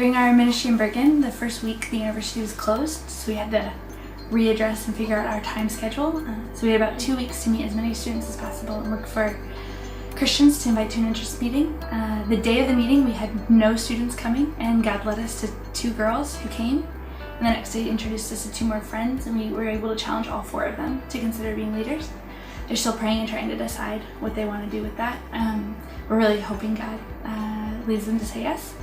During our ministry in Bergen, the first week the university was closed, so we had to readdress and figure out our time schedule. So we had about 2 weeks to meet as many students as possible and look for Christians to invite to an interest meeting. The day of the meeting we had no students coming, and God led us to 2 girls who came. And the next day he introduced us to 2 more friends, and we were able to challenge all 4 of them to consider being leaders. They're still praying and trying to decide what they want to do with that. We're really hoping God leads them to say yes.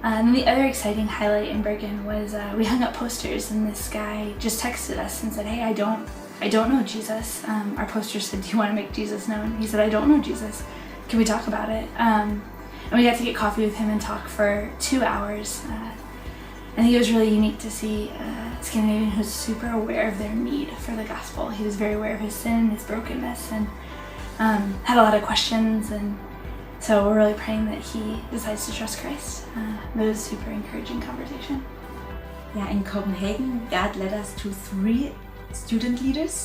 And the other exciting highlight in Bergen was we hung up posters, and this guy just texted us and said, "Hey, I don't know Jesus." Our poster said, "Do you want to make Jesus known?" He said, "I don't know Jesus. Can we talk about it?" And we got to get coffee with him and talk for 2 hours. I think it was really unique to see a Scandinavian who's super aware of their need for the gospel. He was very aware of his sin, his brokenness, and had a lot of questions. And so we're really praying that he decides to trust Christ. It was a super encouraging conversation. Yeah, in Copenhagen, God led us to 3 student leaders,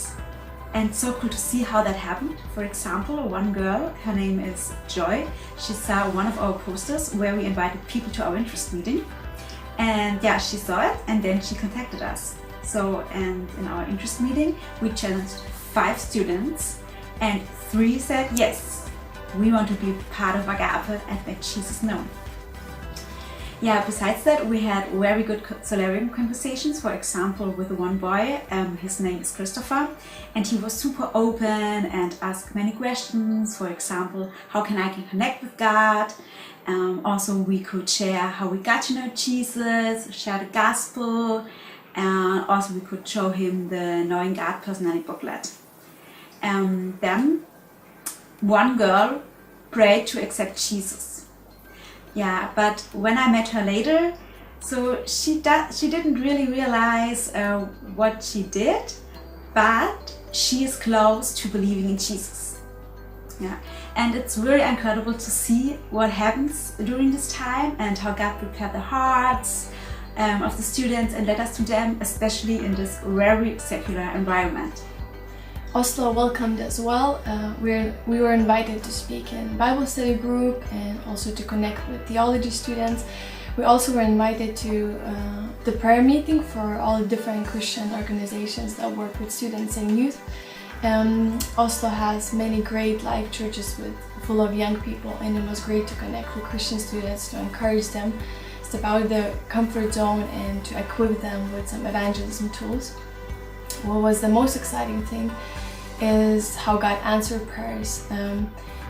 and so cool to see how that happened. For example, one girl, her name is Joy, she saw one of our posters where we invited people to our interest meeting, and yeah, she saw it and then she contacted us. And in our interest meeting we challenged 5 students, and 3 said yes, we want to be part of Agape and make Jesus known. Yeah, besides that, we had very good solarium conversations. For example, with one boy, his name is Christopher, and he was super open and asked many questions. For example, how can I connect with God? Also, we could share how we got to know Jesus, share the gospel, and also we could show him the Knowing God personality booklet. Then one girl prayed to accept Jesus. Yeah, but when I met her later, so she didn't really realize what she did, but she is close to believing in Jesus. Yeah, and it's very incredible to see what happens during this time and how God prepared the hearts of the students and led us to them, especially in this very secular environment. Oslo welcomed as well. We were invited to speak in Bible study group and also to connect with theology students. We also were invited to the prayer meeting for all the different Christian organizations that work with students and youth. Oslo has many great life churches full of young people, and it was great to connect with Christian students, to encourage them, step out of their comfort zone and to equip them with some evangelism tools. What was the most exciting thing is how God answered prayers.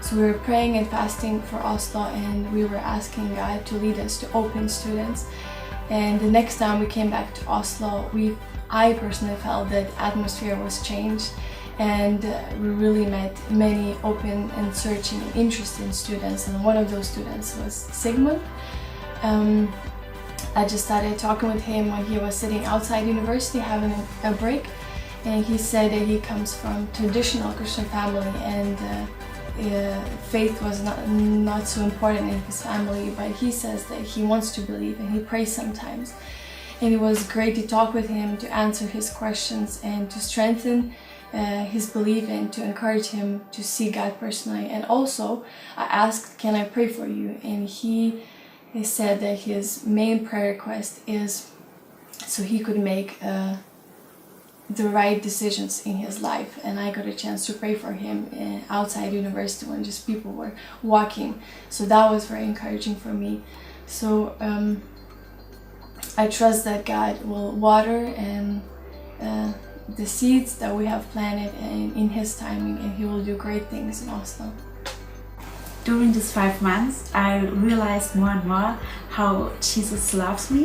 So we were praying and fasting for Oslo, and we were asking God to lead us to open students. And the next time we came back to Oslo, I personally felt that atmosphere was changed, and we really met many open and searching and interested students. And one of those students was Sigmund. I just started talking with him when he was sitting outside university having a break. And he said that he comes from traditional Christian family, and faith was not so important in his family, but he says that he wants to believe and he prays sometimes. And it was great to talk with him, to answer his questions and to strengthen his belief and to encourage him to see God personally. And also I asked, "Can I pray for you?" And he said that his main prayer request is so he could make the right decisions in his life. And I got a chance to pray for him outside university when just people were walking. So that was very encouraging for me. So I trust that God will water and the seeds that we have planted in his timing, and he will do great things in Oslo. During these 5 months, I realized more and more how Jesus loves me,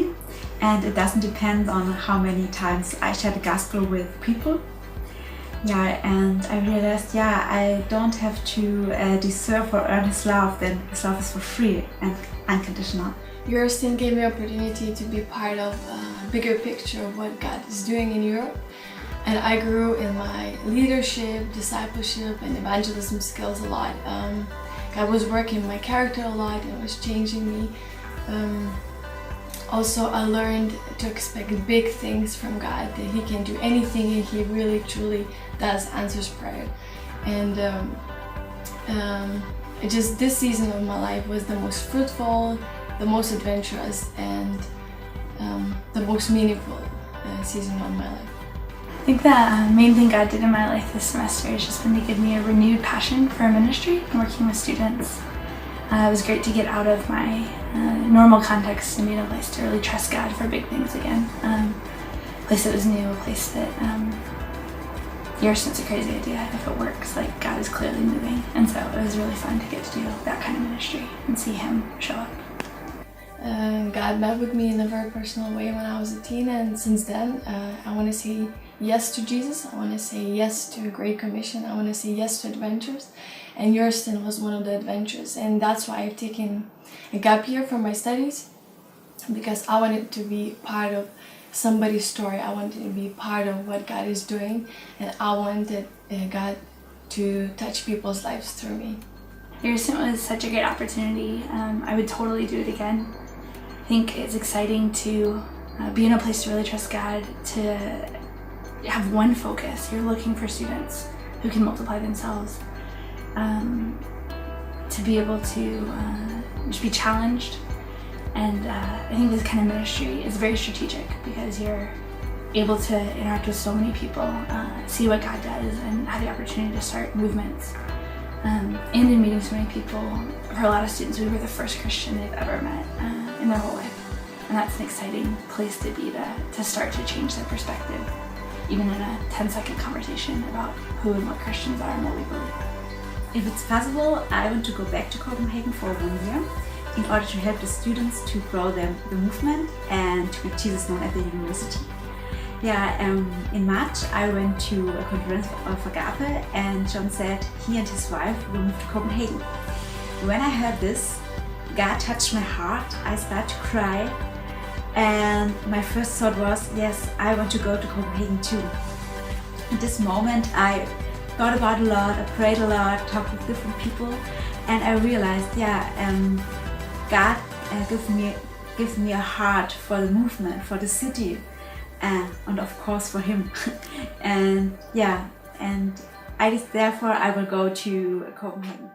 and it doesn't depend on how many times I share the gospel with people. Yeah, and I realized, I don't have to deserve or earn his love, then his love is for free and unconditional. Your stint gave me an opportunity to be part of a bigger picture of what God is doing in Europe. And I grew in my leadership, discipleship, and evangelism skills a lot. God was working my character a lot and was changing me. Also, I learned to expect big things from God, that He can do anything and He really truly does answers prayer. And this season of my life was the most fruitful the most adventurous and the most meaningful season of my life. I think the main thing God did in my life this semester has just been to give me a renewed passion for ministry and working with students. It was great to get out of my normal context and be in a place to really trust God for big things again. A place that was new, a place that your stint's a crazy idea if it works, like God is clearly moving. And so it was really fun to get to do that kind of ministry and see Him show up. God met with me in a very personal way when I was a teen, and since then I want to say yes to Jesus. I want to say yes to a Great Commission. I want to say yes to adventures, and your stint was one of the adventures, and that's why I've taken a gap year from my studies, because I wanted to be part of somebody's story. I wanted to be part of what God is doing, and I wanted God to touch people's lives through me. Your stint was such a great opportunity. I would totally do it again. I think it's exciting to be in a place to really trust God, to have one focus. You're looking for students who can multiply themselves, to be able to just be challenged. And I think this kind of ministry is very strategic because you're able to interact with so many people, see what God does, and have the opportunity to start movements. And in meeting so many people, for a lot of students, we were the first Christian they've ever met in their whole life. And that's an exciting place to be, to start to change their perspective, even in a 10-second conversation about who and what Christians are and what we believe. If it's possible, I want to go back to Copenhagen for 1 year in order to help the students to grow the movement and to make Jesus known at the university. In March I went to a conference of Agape, and John said he and his wife will move to Copenhagen. When I heard this, God touched my heart. I started to cry, and my first thought was, yes, I want to go to Copenhagen too. At this moment I thought about a lot, I prayed a lot, talked with different people, and I realized, God gives me a heart for the movement, for the city, and of course for Him. and therefore I will go to Copenhagen.